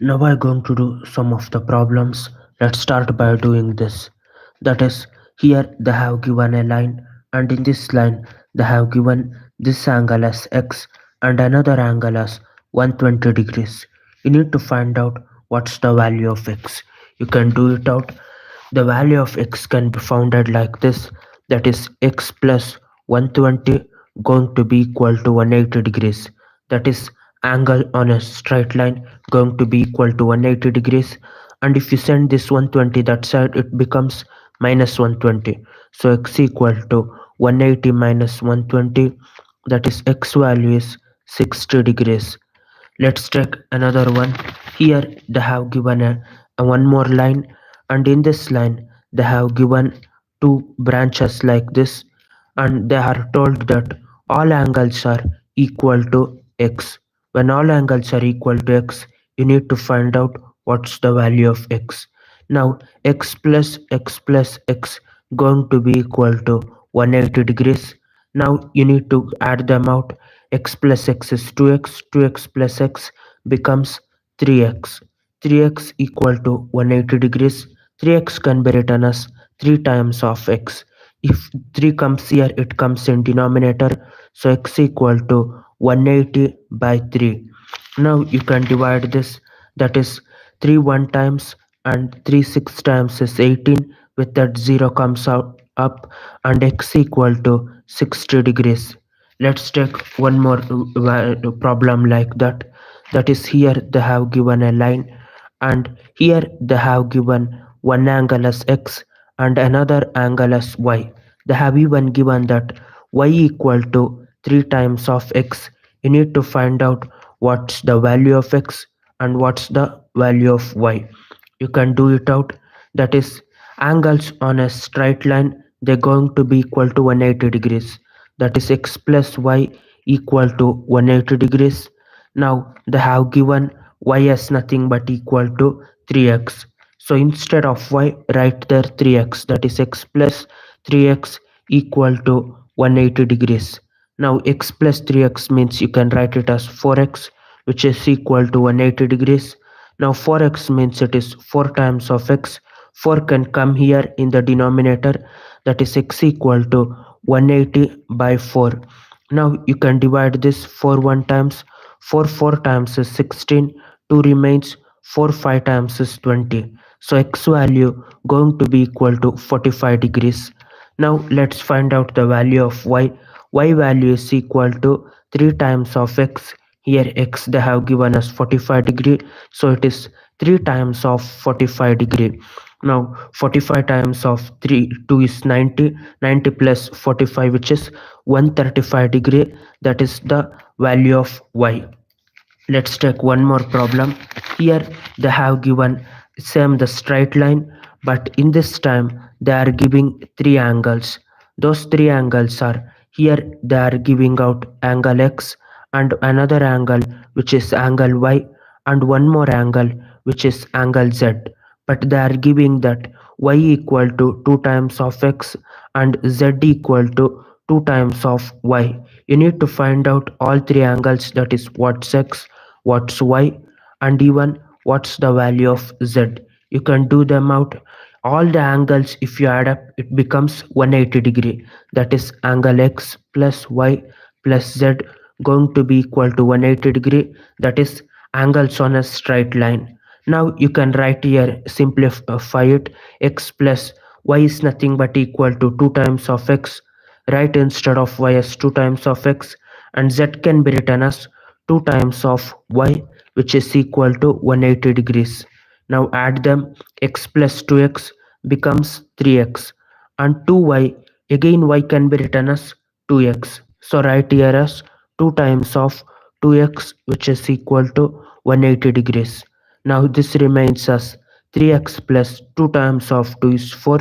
Now I'm going to do some of the problems. Let's start by doing this. That is, here they have given a line, and in this line they have given this angle as x and another angle as 120 degrees. You need to find out what's the value of x. You can do it out. The value of x can be founded like this, that is x plus 120 going to be equal to 180 degrees. That is angle on a straight line going to be equal to 180 degrees, and if you send this 120 that side it becomes minus 120. So x equal to 180 minus 120, that is x value is 60 degrees. Let's take another one. Here they have given a one more line, and in this line they have given two branches like this, and they are told that all angles are equal to x. When all angles are equal to x, you need to find out what's the value of x. Now x plus x going to be equal to 180 degrees. Now you need to add them out. X plus x is 2x, 2x plus x becomes 3x. 3x equal to 180 degrees. 3x can be written as 3 times of x. If 3 comes here, it comes in denominator. So x equal to 180 by 3. Now you can divide this. That is 3 1 times and 3 6 times is 18. With that 0 comes out up, and x equal to 60 degrees. Let's take one more problem like that. That is, here they have given a line, and here they have given one angle as x and another angle as y. They have even given that y equal to 3 times of x. You need to find out what's the value of x and what's the value of y. You can do it out. That is, angles on a straight line, they're going to be equal to 180 degrees. That is x plus y equal to 180 degrees. Now they have given y as nothing but equal to 3x. So instead of y, write there 3x. That is x plus 3x equal to 180 degrees. Now x plus 3x means you can write it as 4x, which is equal to 180 degrees. Now 4x means it is 4 times of x. 4 can come here in the denominator, that is x equal to 180 by 4. Now you can divide this 4 1 times. 4 4 times is 16. 2 remains. 4 5 times is 20. So x value going to be equal to 45 degrees. Now let's find out the value of y. Y value is equal to 3 times of x. Here x they have given us 45 degree, so it is 3 times of 45 degree. Now 45 times of 3 2 is 90. 90 plus 45, which is 135 degree. That is the value of y. Let's take one more problem. Here they have given same the straight line, but in this time they are giving three angles. Those three angles are, here they are giving out angle x and another angle which is angle y and one more angle which is angle z. But they are giving that y equal to 2 times of x and z equal to 2 times of y. You need to find out all three angles, that is what's x, what's y, and even what's the value of z. You can do them out. All the angles, if you add up, it becomes 180 degree. That is angle x plus y plus z going to be equal to 180 degree. That is angles on a straight line. Now you can write here, simplify it. X plus y is nothing but equal to 2 times of x. Write instead of y as 2 times of x, and z can be written as 2 times of y, which is equal to 180 degrees. Now add them. X plus 2x becomes 3x, and 2y, again y can be written as 2x. So write here as 2 times of 2x, which is equal to 180 degrees. Now this remains as 3x plus 2 times of 2 is 4.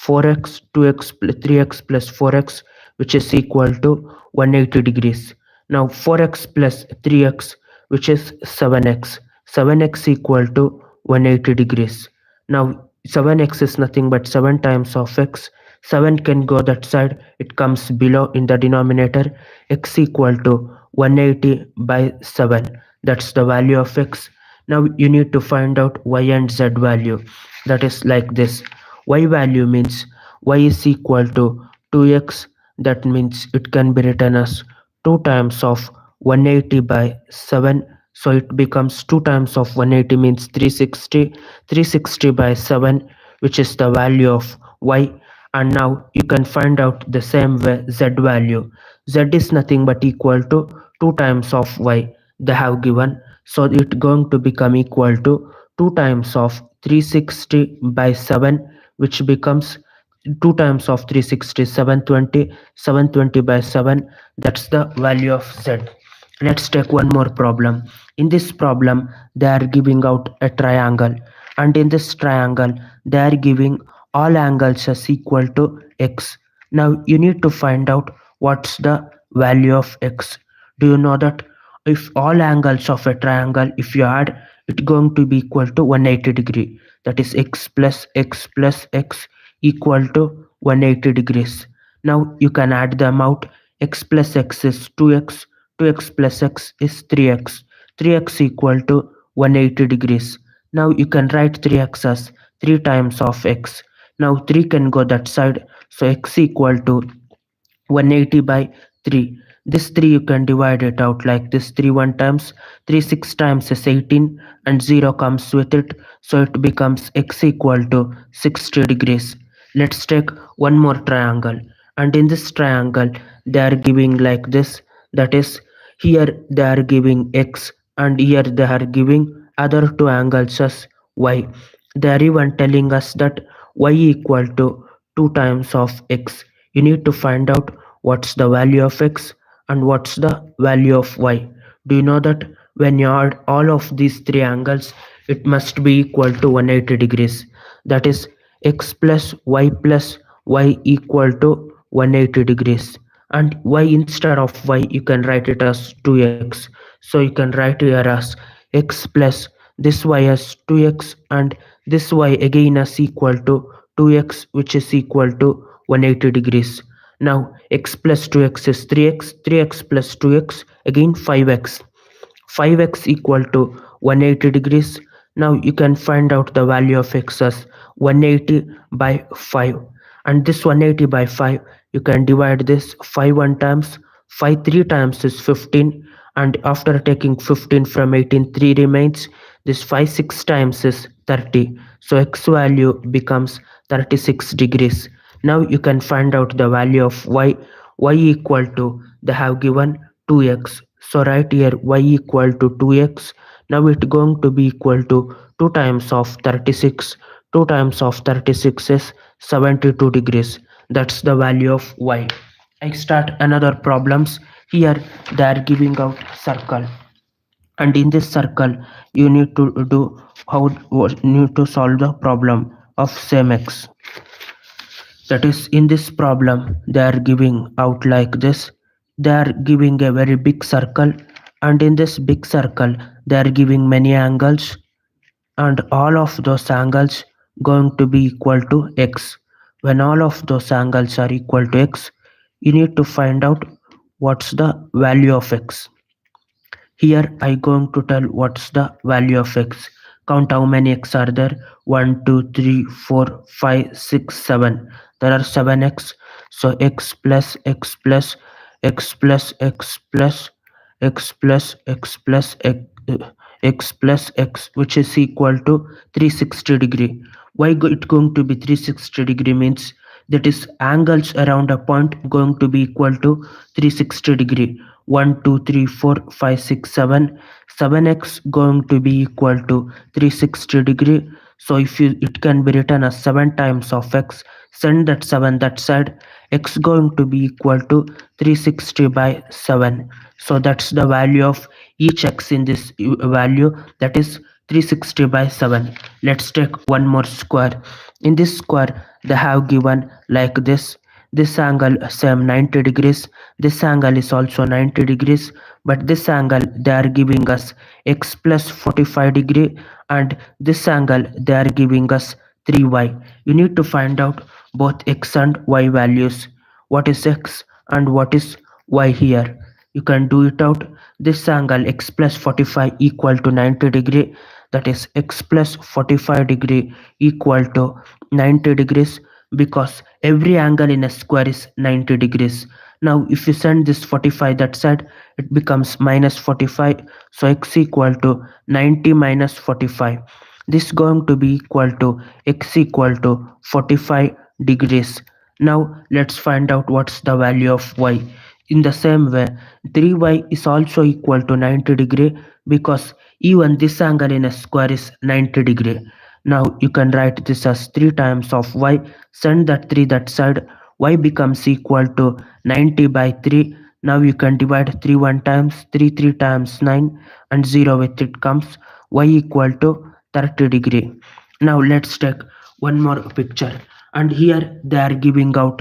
4x, 2x, 3x plus 4x, which is equal to 180 degrees. Now 4x plus 3x, which is 7x. 7x equal to 180 degrees. Now 7x is nothing but 7 times of x. 7 can go that side, it comes below in the denominator. X equal to 180 by 7. That's the value of x. Now you need to find out y and z value. That is like this. Y value means y is equal to 2x. That means it can be written as 2 times of 180 by 7. So it becomes 2 times of 180 means 360. 360 by 7, which is the value of y. And now you can find out the same way z value. Z is nothing but equal to 2 times of y they have given. So it going to become equal to 2 times of 360 by 7, which becomes 2 times of 360 720. 720 by 7, that's the value of z. Let's take one more problem. In this problem they are giving out a triangle, and in this triangle they are giving all angles as equal to x. Now you need to find out what's the value of x. Do you know that if all angles of a triangle, if you add, it's going to be equal to 180 degree. That is x plus x equal to 180 degrees. Now you can add them out. X plus x is 2x. 2x plus x is 3x. 3x equal to 180 degrees. Now you can write 3x as 3 times of x. Now 3 can go that side. So x equal to 180 by 3. This 3 you can divide it out like this. 3 1 times, 3 6 times is 18, and 0 comes with it. So it becomes x equal to 60 degrees. Let's take one more triangle. And in this triangle, they are giving like this. That is, here they are giving x, and here they are giving other two angles as y. They are even telling us that y equal to 2 times of x. You need to find out what's the value of x and what's the value of y. Do you know that when you add all of these three angles, it must be equal to 180 degrees? That is, x plus y equal to 180 degrees. And y, instead of y, you can write it as 2x. So you can write here as x plus this y as 2x, and this y again as equal to 2x, which is equal to 180 degrees. Now x plus 2x is 3x, 3x plus 2x again 5x. 5x equal to 180 degrees. Now you can find out the value of x as 180 by 5. And this 180 by 5, you can divide this 5 1 times, 5 3 times is 15, and after taking 15 from 18, 3 remains. This 5 6 times is 30. So x value becomes 36 degrees. Now you can find out the value of y. Y equal to, they have given 2x. So right here y equal to 2x. Now it's going to be equal to 2 times of 36. 2 times of 36 is 72 degrees. That's the value of y. I start another problems. Here they are giving out circle, and in this circle you need to do how need to solve the problem of same x. That is, in this problem they are giving out like this. They are giving a very big circle, and in this big circle they are giving many angles, and all of those angles going to be equal to x. When all of those angles are equal to x, you need to find out what's the value of x. Here I going to tell what's the value of x. Count how many x are there. 1, 2, 3, 4, 5, 6, 7. There are 7x. So x plus x plus x plus x plus x plus x plus x plus x, which is equal to 360 degree. Why it going to be 360 degree means that is angles around a point going to be equal to 360 degree. 1 2 3 4 5 6 7. 7x going to be equal to 360 degree. So if you, it can be written as 7 times of x. Send that 7 that side. X going to be equal to 360 by 7. So that's the value of each x in this value, that is 360 by 7. Let's take one more square. In this square they have given like this angle same 90 degrees, this angle is also 90 degrees, but this angle they are giving us x plus 45 degree, and this angle they are giving us 3y. You need to find out both x and y values. What is x and what is y here? You can do it out. This angle x plus 45 equal to 90 degree. that is x plus 45 degree equal to 90 degrees, because every angle in a square is 90 degrees. Now if you send this 45 that side, it becomes minus 45, so x equal to 90 minus 45. This is going to be equal to x equal to 45 degrees. Now let's find out what's the value of y. In the same way, 3y is also equal to 90 degree, because even this angle in a square is 90 degree. Now you can write this as 3 times of y, send that 3 that side, y becomes equal to 90 by 3. Now you can divide 3 1 times, 3 3 times 9, and 0 with it comes y equal to 30 degree. Now let's take one more picture, and here they are giving out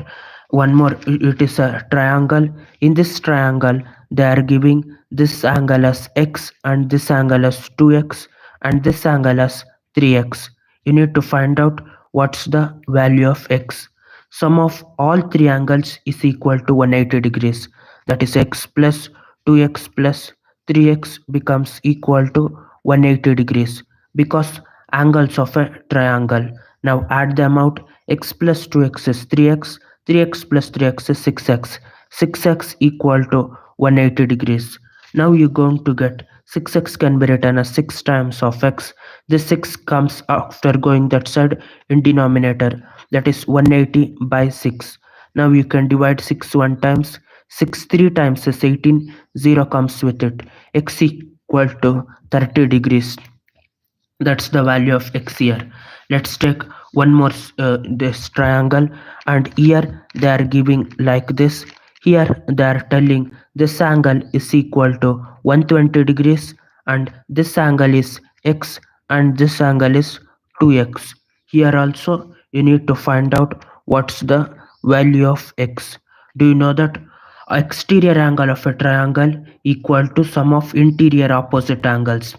one more. It is a triangle. In this triangle they are giving this angle as x, and this angle as 2x, and this angle as 3x. You need to find out what's the value of x. Sum of all three angles is equal to 180 degrees, that is x plus 2x plus 3x becomes equal to 180 degrees, because angles of a triangle. Now add them out. X plus 2x is 3x, 3x plus 3x is 6x, 6x equal to 180 degrees. Now you're going to get 6x can be written as 6 times of x. This 6 comes after going that side in denominator, that is 180 by 6. Now you can divide 6 1 times, 6 3 times is 18, 0 comes with it, x equal to 30 degrees. That's the value of x here. Let's take one more this triangle, and here they are giving like this. Here they are telling this angle is equal to 120 degrees, and this angle is x, and this angle is 2x. Here also you need to find out what's the value of x. Do you know that exterior angle of a triangle equal to sum of interior opposite angles?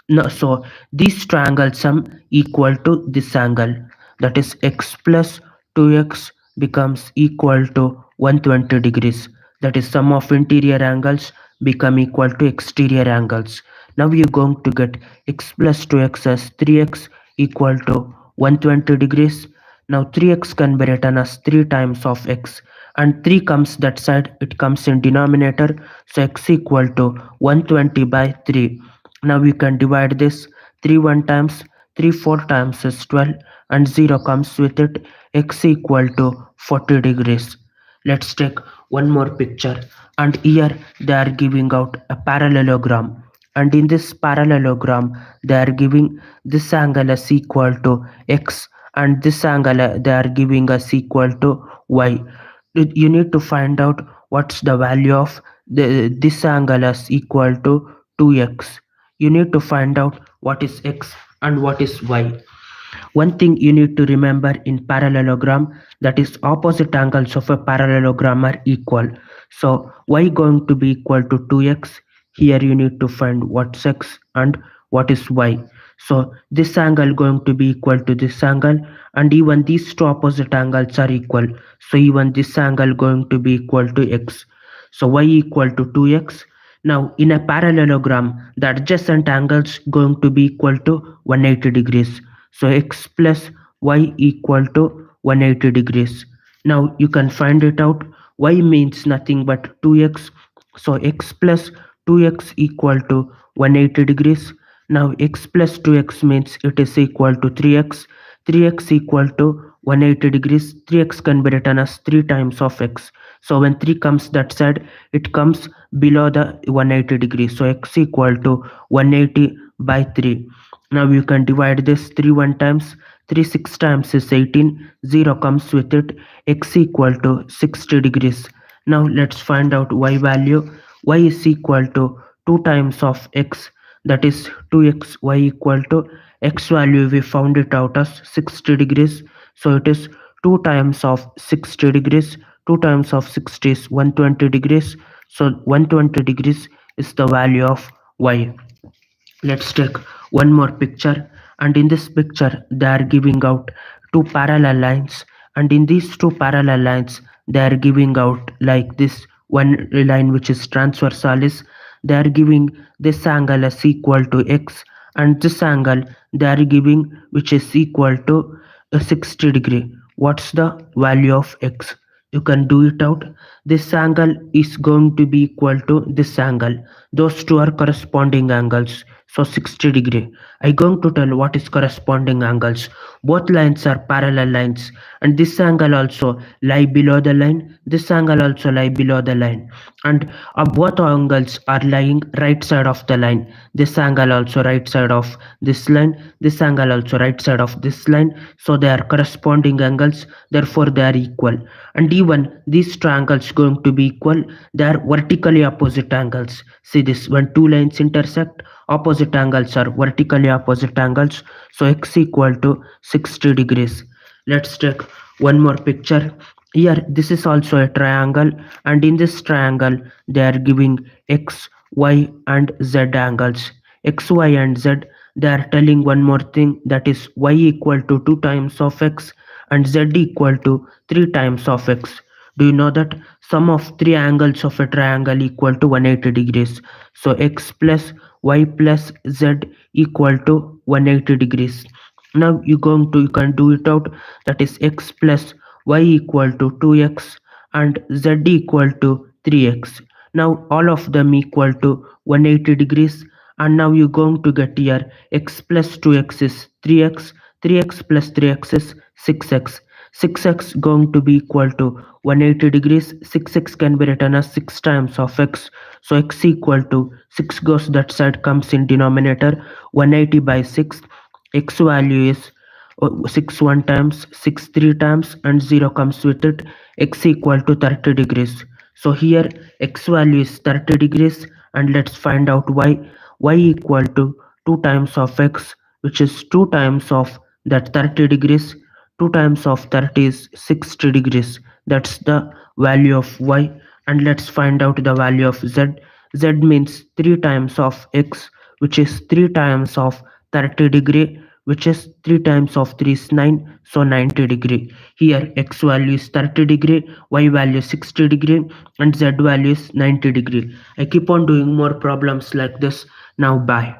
No, so this triangle sum equal to this angle, that is x plus 2x becomes equal to 120 degrees. That is sum of interior angles become equal to exterior angles. Now you're going to get x plus 2x as 3x equal to 120 degrees. Now 3x can be written as 3 times of x, and 3 comes that side, it comes in denominator, so x equal to 120 by 3. Now we can divide this. 3 1 times, 3 4 times is 12, and 0 comes with it, x equal to 40 degrees. Let's take one more picture, and here they are giving out a parallelogram, and in this parallelogram they are giving this angle as equal to x, and this angle they are giving us equal to y. You need to find out what's the value of this angle as equal to 2x. You need to find out what is x and what is y. One thing you need to remember in parallelogram, that is opposite angles of a parallelogram are equal. So y going to be equal to 2x. Here you need to find what's x and what is y. So this angle going to be equal to this angle, and even these two opposite angles are equal. So even this angle going to be equal to x. So y equal to 2x. Now in a parallelogram, the adjacent angles going to be equal to 180 degrees. So x plus y equal to 180 degrees. Now you can find it out. Y means nothing but 2x. So x plus 2x equal to 180 degrees. Now x plus 2x means it is equal to 3x. 3x equal to 180 degrees. 3x can be written as 3 times of x. So when 3 comes that side, it comes below the 180 degrees. So x equal to 180 by 3. Now you can divide this. 3 1 times, 3 6 times is 18, 0 comes with it, x equal to 60 degrees. Now let's find out y value. Y is equal to 2 times of x, that is 2x. Y equal to x value, we found it out as 60 degrees. So it is 2 times of 60 degrees. 2 times of 60 is 120 degrees. So 120 degrees is the value of y. Let's take one more picture, and in this picture they are giving out two parallel lines, and in these two parallel lines they are giving out like this. One line which is transversalis, they are giving this angle as equal to x, and this angle they are giving, which is equal to 60 degree. What's the value of x? You can do it out. This angle is going to be equal to this angle. Those two are corresponding angles, so 60 degree. I going to tell what is corresponding angles. Both lines are parallel lines, and this angle also lie below the line, this angle also lie below the line, and both angles are lying right side of the line. This angle also right side of this line, this angle also right side of this line, so they are corresponding angles, therefore they are equal. And even these triangles going to be equal, they are vertically opposite angles. See this, when two lines intersect, opposite angles are vertically opposite angles, so x equal to 60 degrees. Let's take one more picture. Here this is also a triangle, and in this triangle they are giving x, y and z angles. X, y and z, they are telling one more thing, that is y equal to 2 times of x and z equal to 3 times of x. Do you know that sum of three angles of a triangle equal to 180 degrees? So x plus y plus z equal to 180 degrees. Now you can do it out, that is x plus y equal to 2x and z equal to 3x. Now all of them equal to 180 degrees, and now you're going to get here x plus 2x is 3x, 3x plus 3x is 6x. 6x going to be equal to 180 degrees. 6x can be written as 6 times of x, so x equal to 6 goes that side, comes in denominator, 180 by 6. X value is 6 1 times, 6 3 times, and 0 comes with it. X equal to 30 degrees. So here x value is 30 degrees, and let's find out y. Y equal to 2 times of x, which is 2 times of that 30 degrees. 2 times of 30 is 60 degrees. That's the value of y. And let's find out the value of z. Z means 3 times of x, which is 3 times of 30 degree, which is 3 times of 3 is 9, so 90 degree. Here x value is 30 degree, y value is 60 degree, and z value is 90 degree. I keep on doing more problems like this. Now bye.